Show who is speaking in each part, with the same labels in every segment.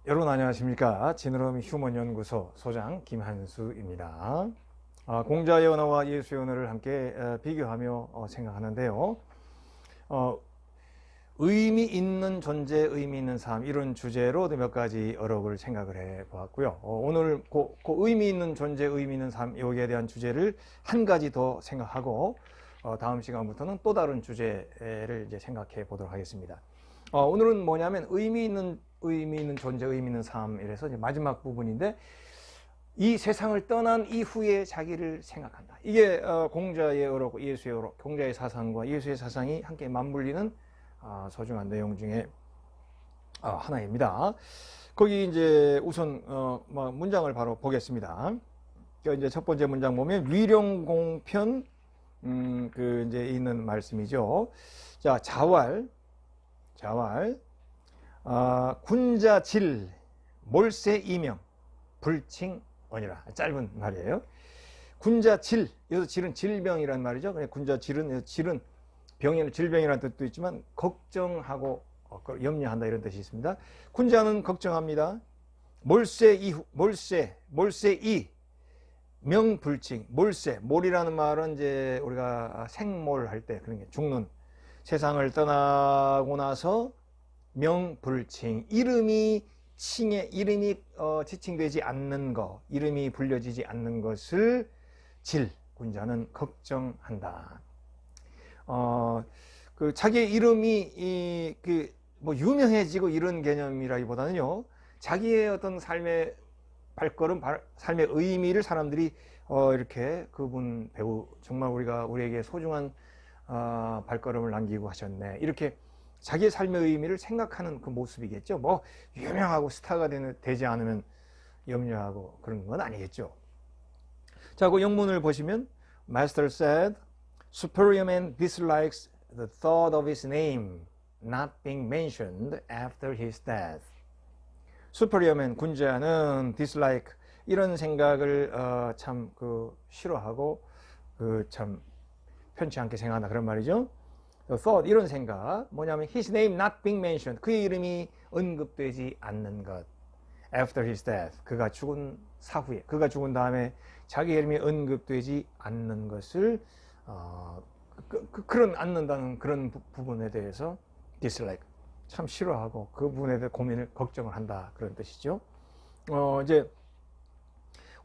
Speaker 1: 여러분 안녕하십니까? 지느러미 휴먼연구소 소장 김한수입니다. 공자의 언어와 예수의 언어를 함께 비교하며 생각하는데요. 의미 있는 존재, 의미 있는 삶, 이런 주제로 몇 가지 어록을 생각을 해 보았고요. 오늘 그 의미 있는 존재, 의미 있는 삶, 여기에 대한 주제를 한 가지 더 생각하고 다음 시간부터는 또 다른 주제를 이제 생각해 보도록 하겠습니다. 오늘은 뭐냐면 의미 있는 존재, 의미 있는 삶, 이래서 이제 마지막 부분인데, 이 세상을 떠난 이후에 자기를 생각한다. 이게 공자의 어록, 예수의 어록, 공자의 사상과 예수의 사상이 함께 맞물리는 소중한 내용 중에 하나입니다. 거기 이제 우선 문장을 바로 보겠습니다. 이제 첫 번째 문장 보면 위령공편 그 이제 있는 말씀이죠. 자, 자왈, 군자질, 몰세 이명, 불칭언이라. 짧은 말이에요. 군자질, 여기서 질은 질병이란 말이죠. 군자질은 병이나 질병이라는 뜻도 있지만 걱정하고 염려한다, 이런 뜻이 있습니다. 군자는 걱정합니다. 몰세 이 명불칭. 몰이라는 말은 이제 우리가 생몰할 때 그런 게 죽는, 세상을 떠나고 나서 명불칭, 이름이 지칭되지 않는 것, 이름이 불려지지 않는 것을 군자는 걱정한다. 그 자기의 이름이 유명해지고 이런 개념이라기보다는요, 자기의 어떤 삶의 발걸음, 삶의 의미를 사람들이 이렇게 그분 배우 정말 우리에게 소중한 발걸음을 남기고 하셨네, 이렇게 자기의 삶의 의미를 생각하는 그 모습이겠죠. 유명하고 스타가 되지 않으면 염려하고 그런 건 아니겠죠. 자, 그 영문을 보시면 Master said, Superior man dislikes the thought of his name not being mentioned after his death. Superior man, 군자는 dislike, 이런 생각을 참 싫어하고 참 편치 않게 생각한다, 그런 말이죠. thought, 이런 생각, 뭐냐면 his name not being mentioned, 그의 이름이 언급되지 않는 것. after his death, 그가 죽은 사후에, 그가 죽은 다음에 자기 이름이 언급되지 않는 것을 그런 않는다는 그런 부분에 대해서 dislike, 참 싫어하고 그 부분에 대해 고민을, 걱정을 한다, 그런 뜻이죠. 이제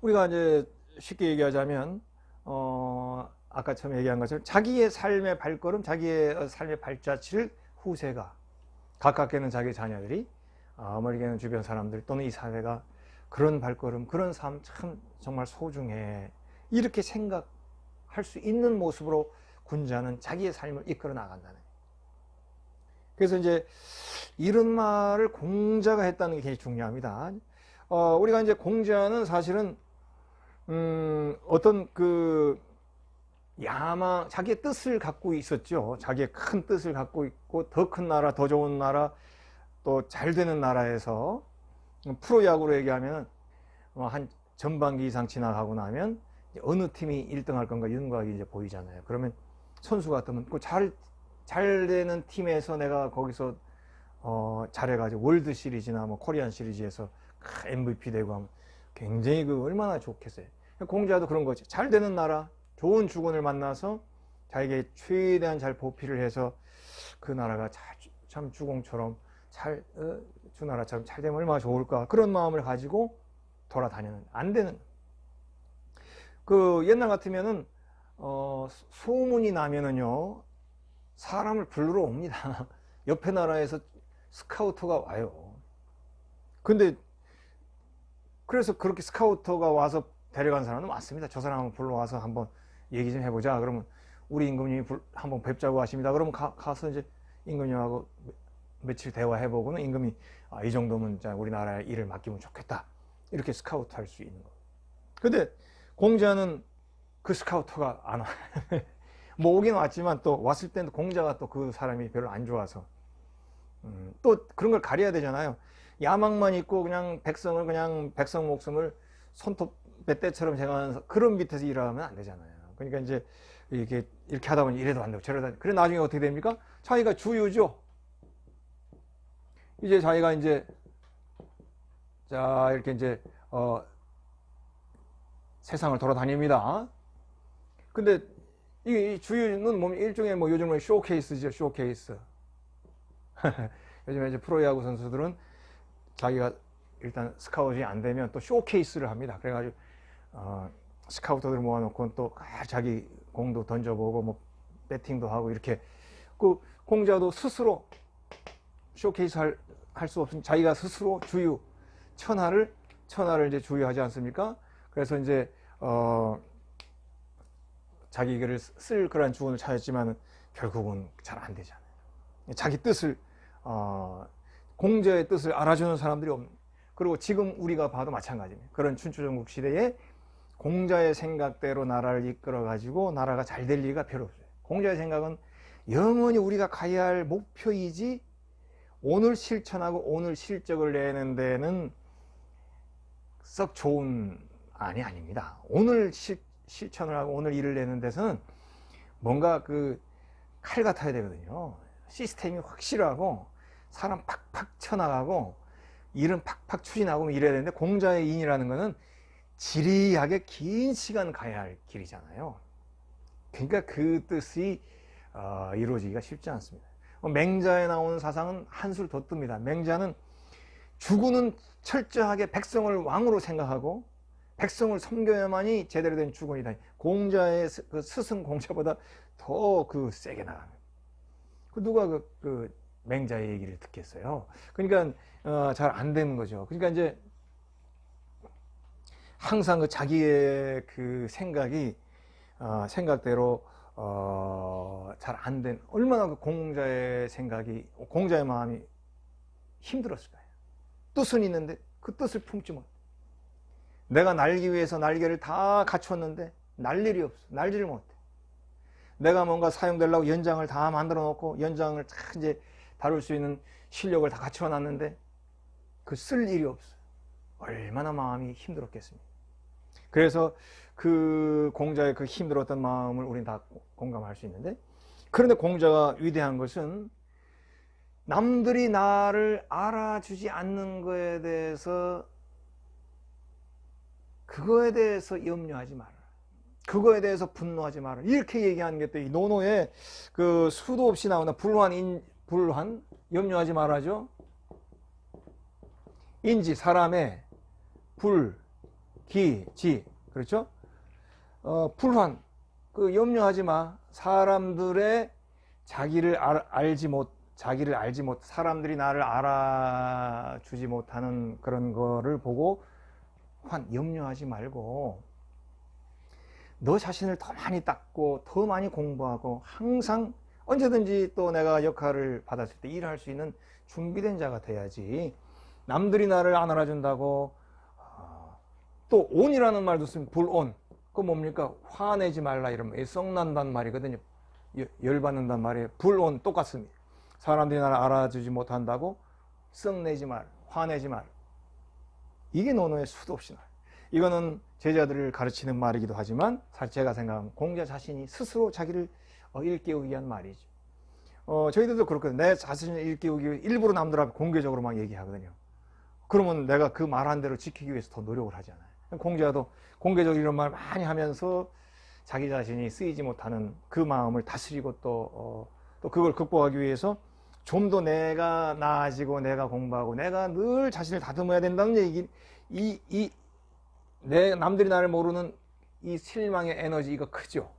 Speaker 1: 우리가 이제 쉽게 얘기하자면 아까 처음 얘기한 것처럼 자기의 삶의 발걸음, 자기의 삶의 발자취를 후세가, 가깝게는 자기 자녀들이, 멀게는 주변 사람들 또는 이 사회가 그런 발걸음, 그런 삶 참 정말 소중해, 이렇게 생각할 수 있는 모습으로 군자는 자기의 삶을 이끌어 나간다는. 그래서 이제 이런 말을 공자가 했다는 게 굉장히 중요합니다. 우리가 이제 공자는 사실은 어떤 자기의 뜻을 갖고 있었죠. 자기의 큰 뜻을 갖고 있고, 더 큰 나라, 더 좋은 나라, 또 잘 되는 나라에서, 프로야구로 얘기하면 한 전반기 이상 지나가고 나면 어느 팀이 1등 할 건가 이런 거 이제 보이잖아요. 그러면 선수 같으면 잘 되는 팀에서 내가 거기서 잘해가지고 월드 시리즈나 코리안 시리즈에서 MVP 되고 하면 굉장히 얼마나 좋겠어요. 공자도 그런 거지. 잘 되는 나라, 좋은 주군을 만나서 자기에게 최대한 잘 보필을 해서 그 나라가 참 주공처럼 주나라처럼 잘 되면 얼마나 좋을까, 그런 마음을 가지고 돌아다니는, 안 되는. 옛날 같으면은 소문이 나면은요, 사람을 부르러 옵니다. 옆에 나라에서 스카우터가 와요. 근데 그래서 그렇게 스카우터가 와서 데려간 사람은 많습니다. 저 사람을 불러와서 한번 얘기 좀 해보자. 그러면 우리 임금님이 한번 뵙자고 하십니다. 그러면 가서 이제 임금님하고 며칠 대화해보고는 임금이 이 정도면 우리나라에 일을 맡기면 좋겠다, 이렇게 스카우트 할 수 있는 거. 근데 공자는 그 스카우터가 안 와. 오긴 왔지만 또 왔을 때는 공자가 또 그 사람이 별로 안 좋아서 또 그런 걸 가려야 되잖아요. 야망만 있고 그냥 백성 목숨을 손톱 뱃대처럼 생각하는 그런 밑에서 일하면 안 되잖아요. 그러니까 이제 이렇게 하다 보니 이래도 안 되고 저래도 안 되고, 그래 나중에 어떻게 됩니까? 자기가 주유죠. 이제 자기가 이제 자, 이렇게 이제 세상을 돌아다닙니다. 근데 이 주유는 뭐 일종의 뭐 요즘은 쇼케이스죠, 쇼케이스. 요즘에 이제 프로야구 선수들은 자기가 일단 스카웃이 안 되면 또 쇼케이스를 합니다. 그래가지고 스카우터들 모아놓고 또 자기 공도 던져보고 뭐 배팅도 하고 이렇게 그 공자도 스스로 쇼케이스 할 수 없으니 자기가 스스로 주유 천하를 이제 주유하지 않습니까? 그래서 이제 자기를 쓸 그런 주원을 찾았지만 결국은 잘 안 되잖아요. 자기 뜻을 공자의 뜻을 알아주는 사람들이 없는. 그리고 지금 우리가 봐도 마찬가지입니다. 그런 춘추전국 시대에 공자의 생각대로 나라를 이끌어 가지고 나라가 잘 될 리가 별로 없어요. 공자의 생각은 영원히 우리가 가야 할 목표이지 오늘 실천하고 오늘 실적을 내는 데는 썩 좋은 안이 아닙니다. 오늘 실천을 하고 오늘 일을 내는 데서는 뭔가 그 칼 같아야 되거든요. 시스템이 확실하고 사람 팍팍 쳐나가고 일은 팍팍 추진하고 이래야 되는데 공자의 인이라는 거는 지리하게 긴 시간 가야 할 길이잖아요. 그러니까 그 뜻이 이루어지기가 쉽지 않습니다. 맹자에 나오는 사상은 한술 더 뜹니다. 맹자는 주군은 철저하게 백성을 왕으로 생각하고 백성을 섬겨야만이 제대로 된 주군이다. 공자의 그 스승 공자보다 더 그 세게 나갑니다. 누가 그 맹자의 얘기를 듣겠어요? 그러니까 잘 안 되는 거죠. 그러니까 이제 항상 그 자기의 그 생각이 생각대로 잘 안 된, 얼마나 그 공자의 생각이, 공자의 마음이 힘들었을까요? 뜻은 있는데 그 뜻을 품지 못. 내가 날기 위해서 날개를 다 갖췄는데 날 일이 없어. 날지를 못해. 내가 뭔가 사용되려고 연장을 다 만들어 놓고 연장을 다 이제 다룰 수 있는 실력을 다 갖춰 놨는데 그 쓸 일이 없어. 얼마나 마음이 힘들었겠습니까? 그래서 그 공자의 그 힘들었던 마음을 우리는 다 공감할 수 있는데, 그런데 공자가 위대한 것은 남들이 나를 알아주지 않는 거에 대해서 그거에 대해서 염려하지 마라. 그거에 대해서 분노하지 마라. 이렇게 얘기하는 게 또 이 논어에 그 수도 없이 나오는 불환, 염려하지 말아죠. 인지, 사람의 불, 기, 지. 그렇죠? 불환, 그 염려하지 마. 사람들의 자기를 알지 못, 사람들이 나를 알아주지 못하는 그런 거를 보고 염려하지 말고 너 자신을 더 많이 닦고 더 많이 공부하고 항상 언제든지 또 내가 역할을 받았을 때 일할 수 있는 준비된 자가 돼야지. 남들이 나를 안 알아준다고 또 온이라는 말도 쓰면 불온. 그거 뭡니까? 화내지 말라 이러면 썩난단 말이거든요. 열받는단 말이에요. 불온 똑같습니다. 사람들이 나를 알아주지 못한다고 썩내지 말, 화내지 말. 이게 논어의 수도 없이 나와요. 이거는 제자들을 가르치는 말이기도 하지만 사실 제가 생각하면 공자 자신이 스스로 자기를 일깨우기 위한 말이죠. 저희들도 그렇거든요. 내 자신을 일깨우기 위해 일부러 남들 앞에 공개적으로 막 얘기하거든요. 그러면 내가 그 말한 대로 지키기 위해서 더 노력을 하잖아요. 공자도 공개적으로 이런 말 많이 하면서 자기 자신이 쓰이지 못하는 그 마음을 다스리고 또 그걸 극복하기 위해서 좀 더 내가 나아지고 내가 공부하고 내가 늘 자신을 다듬어야 된다는 얘기, 남들이 나를 모르는 이 실망의 에너지, 이거 크죠?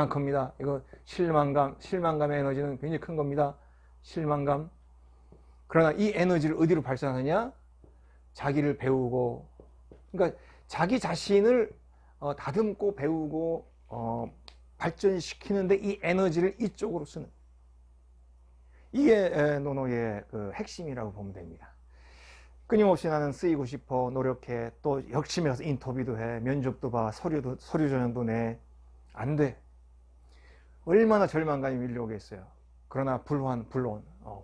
Speaker 1: 큽니다. 이거 실망감의 에너지는 굉장히 큰 겁니다. 실망감. 그러나 이 에너지를 어디로 발산하느냐? 자기를 배우고, 그러니까 자기 자신을 다듬고 배우고 발전시키는데 이 에너지를 이쪽으로 쓰는, 이게 논어의 그 핵심이라고 보면 됩니다. 끊임없이 나는 쓰이고 싶어, 노력해, 또 열심히 가서 인터뷰도 해, 면접도 봐, 서류 전형도 내. 안 돼. 얼마나 절망감이 밀려오겠어요. 그러나 불온,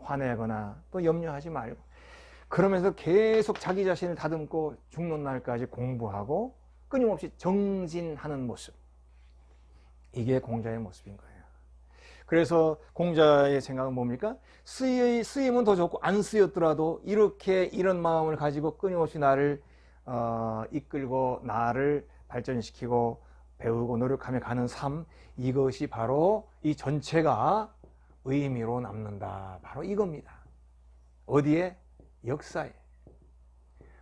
Speaker 1: 화내거나 또 염려하지 말고, 그러면서 계속 자기 자신을 다듬고 죽는 날까지 공부하고 끊임없이 정진하는 모습. 이게 공자의 모습인 거예요. 그래서 공자의 생각은 뭡니까? 쓰이면 더 좋고 안 쓰였더라도 이렇게 이런 마음을 가지고 끊임없이 나를 이끌고 나를 발전시키고 배우고 노력하며 가는 삶, 이것이 바로 이 전체가 의미로 남는다. 바로 이겁니다. 어디에? 역사에.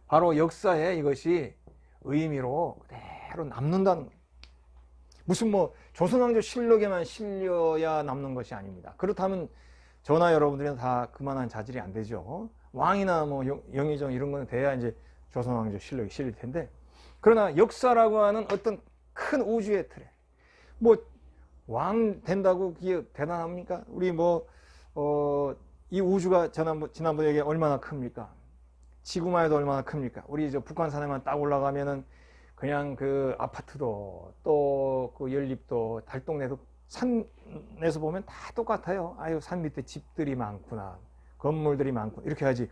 Speaker 1: 바로 역사에 이것이 의미로 그대로 남는다는 거예요. 무슨 뭐 조선왕조 실록에만 실려야 남는 것이 아닙니다. 그렇다면 저나 여러분들은 다 그만한 자질이 안 되죠. 왕이나 뭐 영의정 이런 거는 돼야 이제 조선왕조 실록이 실릴 텐데, 그러나 역사라고 하는 어떤 큰 우주의 틀에 뭐 왕 된다고 그게 대단합니까? 우리 이 우주가 지난번에 얘기 얼마나 큽니까? 지구만 해도 얼마나 큽니까? 우리 저 북한산에만 딱 올라가면은 그냥 그 아파트도 또 그 연립도 달동네도 산에서 보면 다 똑같아요. 아유, 산 밑에 집들이 많구나, 건물들이 많구나, 이렇게 하지.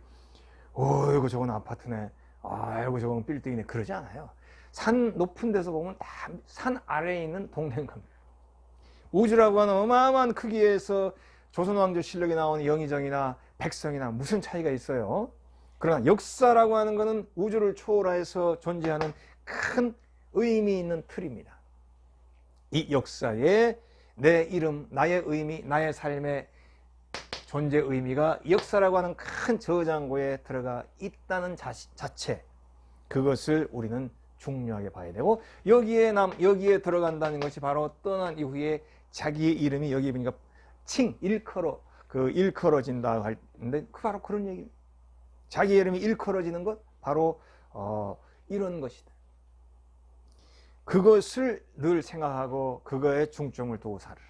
Speaker 1: 어이구, 저건 아파트네, 아이고 저건 빌딩이네, 그러지 않아요. 산 높은 데서 보면 다 산 아래에 있는 동네인 겁니다. 우주라고 하는 어마어마한 크기에서 조선왕조 실록에 나오는 영의정이나 백성이나 무슨 차이가 있어요? 그러나 역사라고 하는 것은 우주를 초월해서 존재하는 큰 의미 있는 틀입니다. 이 역사에 내 이름, 나의 의미, 나의 삶의 존재 의미가 역사라고 하는 큰 저장고에 들어가 있다는 자체, 그것을 우리는 중요하게 봐야 되고, 여기에 들어간다는 것이 바로 떠난 이후에 자기의 이름이 여기 보니까 일컬어진다 하는데, 바로 그런 얘기입니다. 자기 이름이 일컬어지는 것, 바로 이런 것이다. 그것을 늘 생각하고 그거에 중점을 두고 살아라.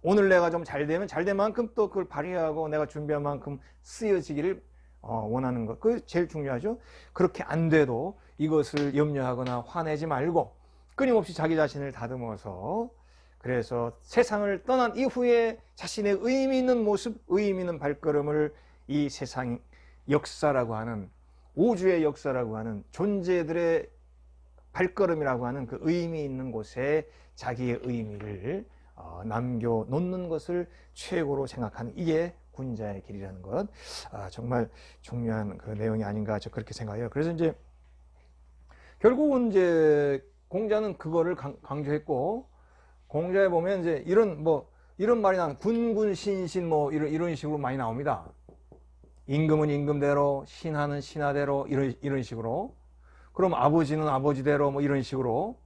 Speaker 1: 오늘 내가 좀 잘되면 잘된 만큼 또 그걸 발휘하고 내가 준비한 만큼 쓰여지기를 원하는 것, 그게 제일 중요하죠. 그렇게 안 돼도 이것을 염려하거나 화내지 말고 끊임없이 자기 자신을 다듬어서, 그래서 세상을 떠난 이후에 자신의 의미 있는 모습, 의미 있는 발걸음을 이 세상 역사라고 하는, 우주의 역사라고 하는 존재들의 발걸음이라고 하는 그 의미 있는 곳에 자기의 의미를 남겨놓는 것을 최고로 생각하는, 이게 군자의 길이라는 것, 정말 중요한 그 내용이 아닌가, 저 그렇게 생각해요. 그래서 이제 결국은 이제 공자는 그거를 강조했고, 공자에 보면 이제 이런 말이 나는 군군신신 이런 식으로 많이 나옵니다. 임금은 임금대로, 신하는 신하대로, 이런 식으로. 그럼 아버지는 아버지대로 이런 식으로.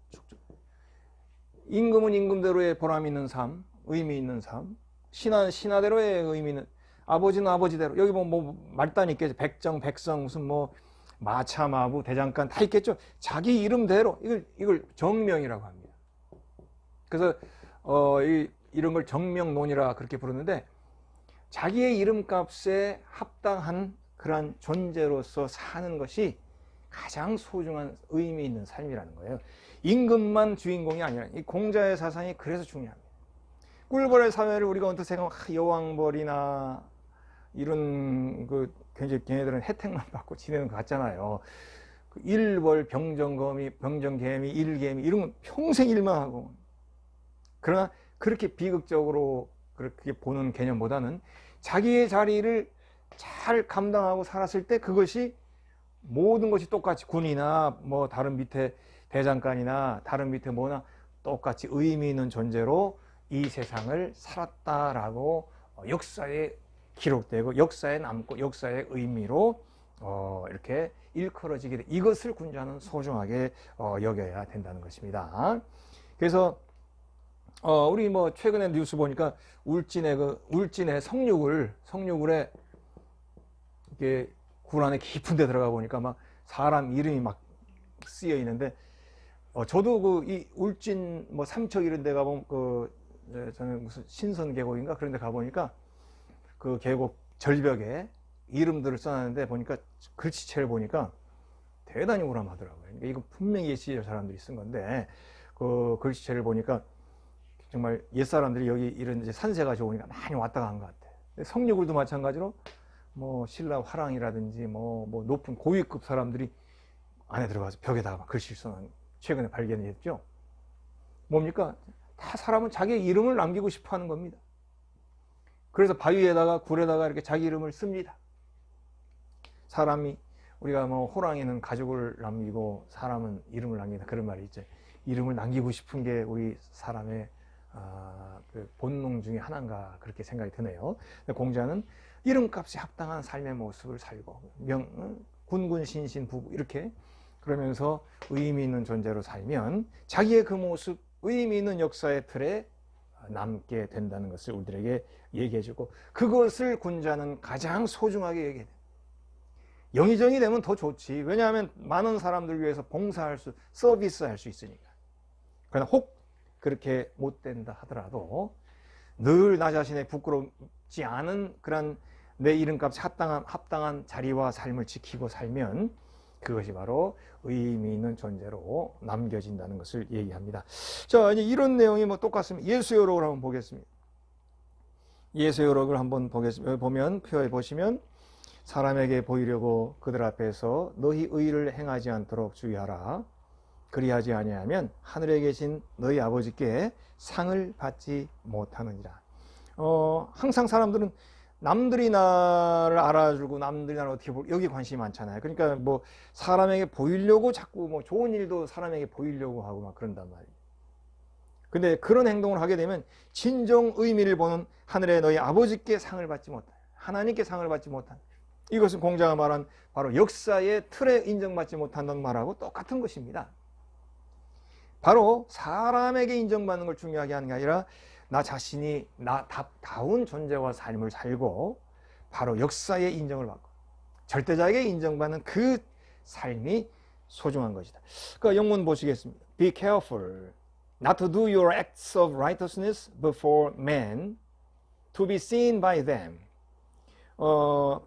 Speaker 1: 임금은 임금대로의 보람 있는 삶, 의미 있는 삶. 신하는 신하대로의 의미 있는, 아버지는 아버지대로. 여기 말단이 있겠죠. 백정, 백성, 무슨 마차, 마부, 대장간 다 있겠죠. 자기 이름대로. 이걸 정명이라고 합니다. 그래서 이런 걸 정명론이라 그렇게 부르는데, 자기의 이름값에 합당한 그러한 존재로서 사는 것이 가장 소중한 의미 있는 삶이라는 거예요. 임금만 주인공이 아니라, 이 공자의 사상이 그래서 중요합니다. 꿀벌의 사회를 우리가 언뜻 생각하면 여왕벌이나 이런 굉장히 걔네들은 혜택만 받고 지내는 것 같잖아요. 일벌, 병정개미, 일개미 이런 건 평생 일만 하고, 그러나 그렇게 비극적으로 그렇게 보는 개념보다는 자기의 자리를 잘 감당하고 살았을 때 그것이 모든 것이 똑같이, 군이나 다른 밑에 대장간이나 다른 밑에 똑같이 의미 있는 존재로 이 세상을 살았다라고 역사에 기록되고 역사에 남고 역사의 의미로 이렇게 일컬어지게 돼. 이것을 군자는 소중하게 여겨야 된다는 것입니다. 그래서 우리 최근에 뉴스 보니까 울진의 성류굴에 이게 굴 안에 깊은 데 들어가 보니까 막 사람 이름이 막 쓰여 있는데, 저도 이 울진 삼척 이런 데 가보면 저는 무슨 신선 계곡인가 그런 데 가보니까 그 계곡 절벽에 이름들을 써놨는데, 보니까 글씨체를 보니까 대단히 우람하더라고요. 그러니까 이거 분명히 옛 시절 사람들이 쓴 건데, 그 글씨체를 보니까 정말 옛 사람들이 여기 이런 이제 산세가 좋으니까 많이 왔다 간 것 같아요. 성류굴도 마찬가지로 신라 화랑이라든지 높은 고위급 사람들이 안에 들어가서 벽에다가 막 글씨를 써놓은, 최근에 발견이 됐죠. 뭡니까? 다 사람은 자기의 이름을 남기고 싶어 하는 겁니다. 그래서 바위에다가 굴에다가 이렇게 자기 이름을 씁니다. 사람이 우리가 뭐 호랑이는 가족을 남기고 사람은 이름을 남긴다 그런 말이 있죠. 이름을 남기고 싶은 게 우리 사람의 그 본능 중에 하나인가 그렇게 생각이 드네요. 공자는 이름값에 합당한 삶의 모습을 살고 군군신신 부부 이렇게 그러면서 의미 있는 존재로 살면 자기의 그 모습 의미 있는 역사의 틀에 남게 된다는 것을 우리들에게 얘기해주고 그것을 군자는 가장 소중하게 얘기해요. 영의정이 되면 더 좋지. 왜냐하면 많은 사람들 위해서 봉사할 수, 서비스할 수 있으니까. 그러나 혹 그렇게 못 된다 하더라도 늘 나 자신의 부끄럽지 않은 그런 내 이름값에 합당한 자리와 삶을 지키고 살면 그것이 바로 의미 있는 존재로 남겨진다는 것을 얘기합니다. 자, 이제 이런 내용이 뭐 똑같습니다. 예수여록을 한번 보겠습니다. 예수여록을 한번 보면 표에 보시면 사람에게 보이려고 그들 앞에서 너희 의를 행하지 않도록 주의하라. 그리하지 아니하면 하늘에 계신 너희 아버지께 상을 받지 못하느니라. 항상 사람들은 남들이 나를 알아주고 남들이 나를 어떻게 보고 여기 관심이 많잖아요. 그러니까 뭐 사람에게 보이려고 자꾸 뭐 좋은 일도 사람에게 보이려고 하고 막 그런단 말이에요. 근데 그런 행동을 하게 되면 진정 의미를 보는 하늘에 너희 아버지께 상을 받지 못한 하나님께 상을 받지 못한 이것은 공자가 말한 바로 역사의 틀에 인정받지 못한다는 말하고 똑같은 것입니다. 바로 사람에게 인정받는 걸 중요하게 하는 게 아니라 나 자신이 나다운 존재와 삶을 살고 바로 역사의 인정을 받고 절대자에게 인정받는 그 삶이 소중한 것이다. 그러니까 영문 보시겠습니다. Be careful not to do your acts of righteousness before men to be seen by them.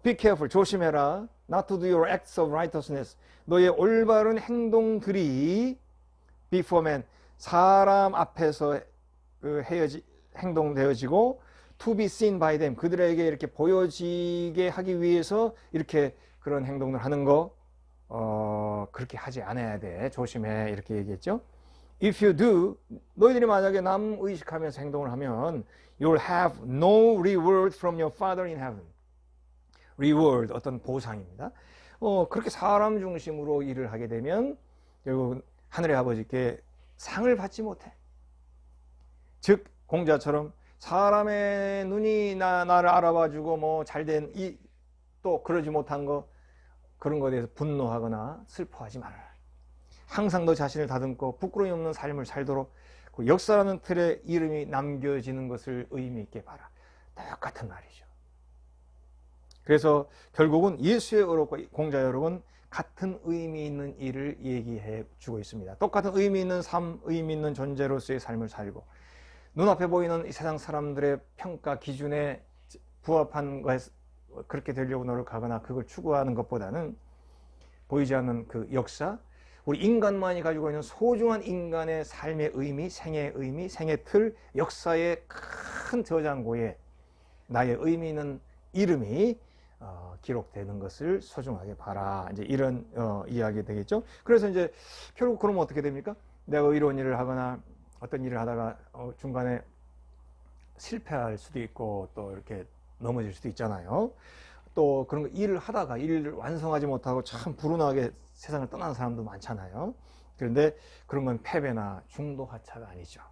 Speaker 1: Be careful, 조심해라. Not to do your acts of righteousness. 너의 올바른 행동들이 before men, 사람 앞에서 행동되어지고 to be seen by them, 그들에게 이렇게 보여지게 하기 위해서 이렇게 그런 행동을 하는 거 그렇게 하지 않아야 돼. 조심해. 이렇게 얘기했죠. If you do, 너희들이 만약에 남 의식하면서 행동을 하면 you'll have no reward from your Father in heaven. reward, 어떤 보상입니다. 그렇게 사람 중심으로 일을 하게 되면 결국 하늘의 아버지께 상을 받지 못해. 즉 공자처럼 사람의 눈이 나를 알아봐주고 뭐 잘된 또 그러지 못한 거 그런 거에 대해서 분노하거나 슬퍼하지 말아라. 항상 너 자신을 다듬고 부끄러움이 없는 삶을 살도록 그 역사라는 틀에 이름이 남겨지는 것을 의미 있게 봐라. 똑같은 말이죠. 그래서 결국은 예수의 어록과 공자의 어록은 같은 의미 있는 일을 얘기해 주고 있습니다. 똑같은 의미 있는 삶, 의미 있는 존재로서의 삶을 살고 눈앞에 보이는 이 세상 사람들의 평가 기준에 부합한 것에 그렇게 되려고 노력하거나 그걸 추구하는 것보다는 보이지 않는 그 역사, 우리 인간만이 가지고 있는 소중한 인간의 삶의 의미, 생의 틀, 역사의 큰 저장고에 나의 의미 있는 이름이 기록되는 것을 소중하게 봐라. 이제 이런 이야기 되겠죠. 그래서 이제 결국 그러면 어떻게 됩니까? 내가 의로운 일을 하거나 어떤 일을 하다가 중간에 실패할 수도 있고 또 이렇게 넘어질 수도 있잖아요. 또 그런 거 일을 하다가 일을 완성하지 못하고 참 불운하게 세상을 떠나는 사람도 많잖아요. 그런데 그런 건 패배나 중도하차가 아니죠.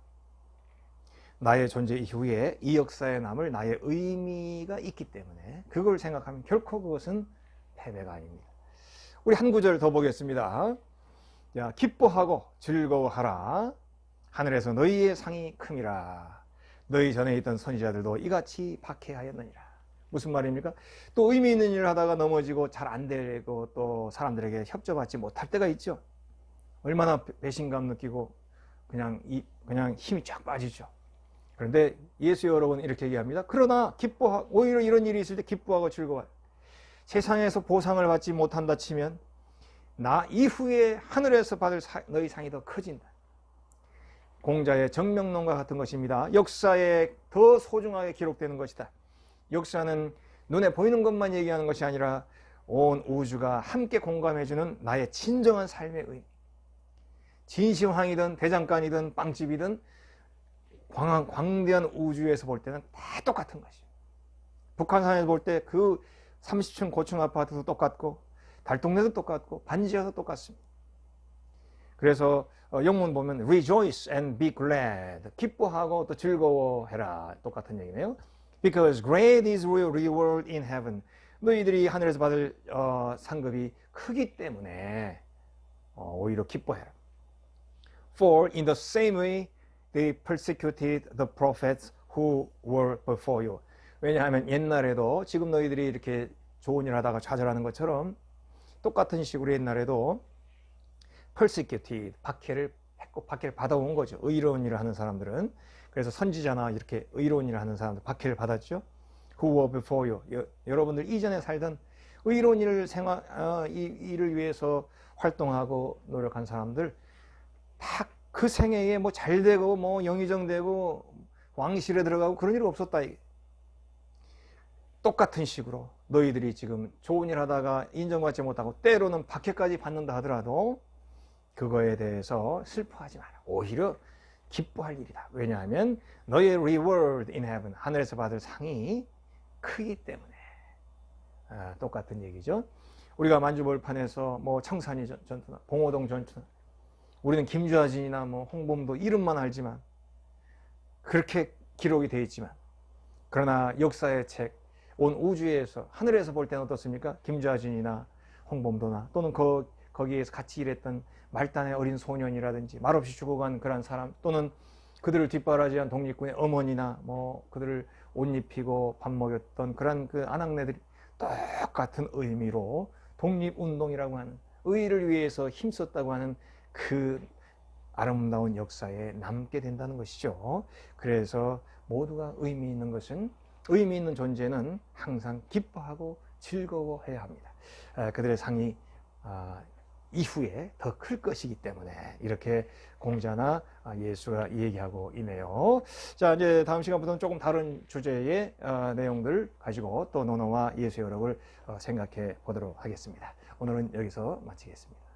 Speaker 1: 나의 존재 이후에 이 역사에 남을 나의 의미가 있기 때문에 그걸 생각하면 결코 그것은 패배가 아닙니다. 우리 한 구절 더 보겠습니다. 자, 기뻐하고 즐거워하라. 하늘에서 너희의 상이 큼이라. 너희 전에 있던 선지자들도 이같이 박해하였느니라. 무슨 말입니까? 또 의미 있는 일을 하다가 넘어지고 잘 안 되고 또 사람들에게 협조받지 못할 때가 있죠. 얼마나 배신감 느끼고 그냥 힘이 쫙 빠지죠. 그런데 예수의 어록은 이렇게 얘기합니다. 그러나 오히려 이런 일이 있을 때 기뻐하고 즐거워요. 세상에서 보상을 받지 못한다 치면 나 이후에 하늘에서 받을 너희 상이 더 커진다. 공자의 정명론과 같은 것입니다. 역사에 더 소중하게 기록되는 것이다. 역사는 눈에 보이는 것만 얘기하는 것이 아니라 온 우주가 함께 공감해주는 나의 진정한 삶의 의미. 진시황이든 대장간이든 빵집이든 광대한 우주에서 볼 때는 다 똑같은 것이죠. 북한산에서 볼 때 그 30층 고층 아파트도 똑같고 달동네도 똑같고 반지하도 똑같습니다. 그래서 영문 보면 rejoice and be glad, 기뻐하고 또 즐거워해라, 똑같은 얘기네요. Because great is your reward in heaven, 너희들이 하늘에서 받을 상급이 크기 때문에 오히려 기뻐해라. For in the same way they persecuted the prophets who were before you. 왜냐하면 옛날에도 지금 너희들이 이렇게 좋은 일 하다가 좌절하는 것처럼 똑같은 식으로 옛날에도 persecuted, 박해를 했고 박해를 받아온 거죠. 의로운 일을 하는 사람들은. 그래서 선지자나 이렇게 의로운 일을 하는 사람들 박해를 받았죠. Who were before you. 여러분들 이전에 살던 의로운 일을 이 일을 위해서 활동하고 노력한 사람들 다 그 생애에 뭐 잘되고 뭐 영의정되고 왕실에 들어가고 그런 일 없었다. 똑같은 식으로 너희들이 지금 좋은 일 하다가 인정받지 못하고 때로는 박해까지 받는다 하더라도 그거에 대해서 슬퍼하지 마라. 오히려 기뻐할 일이다. 왜냐하면 너의 reward in heaven, 하늘에서 받을 상이 크기 때문에. 똑같은 얘기죠. 우리가 만주벌판에서 뭐 청산리 전투나 봉오동 전투나 우리는 김주하진이나 뭐 홍범도 이름만 알지만 그렇게 기록이 되어 있지만 그러나 역사의 책, 온 우주에서 하늘에서 볼 때는 어떻습니까? 김주하진이나 홍범도나 또는 거기에서 같이 일했던 말단의 어린 소년이라든지 말없이 죽어간 그런 사람 또는 그들을 뒷바라지한 독립군의 어머니나 뭐 그들을 옷 입히고 밥 먹였던 그런 그 아낙네들이 똑같은 의미로 독립운동이라고 하는 의를 위해서 힘썼다고 하는 그 아름다운 역사에 남게 된다는 것이죠. 그래서 모두가 의미 있는 것은 의미 있는 존재는 항상 기뻐하고 즐거워해야 합니다. 그들의 상이 이후에 더 클 것이기 때문에 이렇게 공자나 예수가 얘기하고 있네요. 자, 이제 다음 시간부터는 조금 다른 주제의 내용들 가지고 또 논어와 예수의 어록을 생각해 보도록 하겠습니다. 오늘은 여기서 마치겠습니다.